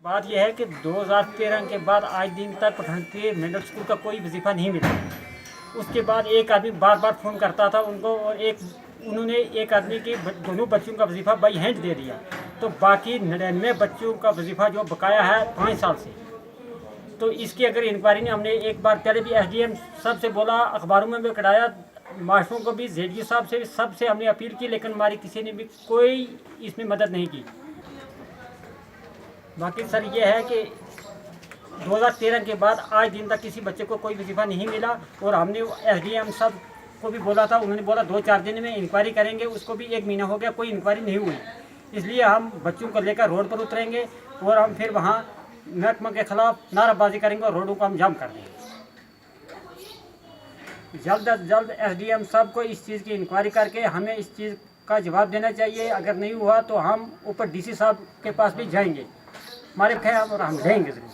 बात यह है कि 2013 के बाद आज दिन तक पठानकोट मिडिल स्कूल का कोई वजीफ़ा नहीं मिला। उसके बाद एक आदमी बार बार फ़ोन करता था उनको, और उन्होंने एक आदमी की दोनों बच्चों का वजीफ़ा बाई हैंड दे दिया। तो बाकी 99 बच्चों का वजीफ़ा जो बकाया है 5 साल से, तो इसकी अगर इंक्वायरी नहीं, हमने एक बार पहले भी SDM साहब से बोला, अखबारों में भी कराया, मास्टरों को भी, ZDO साहब से, सबसे हमने अपील की, लेकिन हमारी किसी ने भी कोई इसमें मदद नहीं की। बाकी सर ये है कि 2013 के बाद आज दिन तक किसी बच्चे को कोई वजीफ़ा नहीं मिला, और हमने SDM साहब को भी बोला था, उन्होंने बोला 2-4 दिन में इंक्वायरी करेंगे, उसको भी 1 महीना हो गया, कोई इंक्वायरी नहीं हुई। इसलिए हम बच्चों को लेकर रोड पर उतरेंगे और हम फिर वहाँ महकमा के खिलाफ नाराबाजी करेंगे और रोडों को हम जाम कर देंगे। जल्द अज जल्द SDM साहब को इस चीज़ की इंक्वायरी करके हमें इस चीज़ का जवाब देना चाहिए। अगर नहीं हुआ तो हम ऊपर DC साहब के पास भी जाएंगे, हमारे ख्याल और हम लेंगे ज़रूर।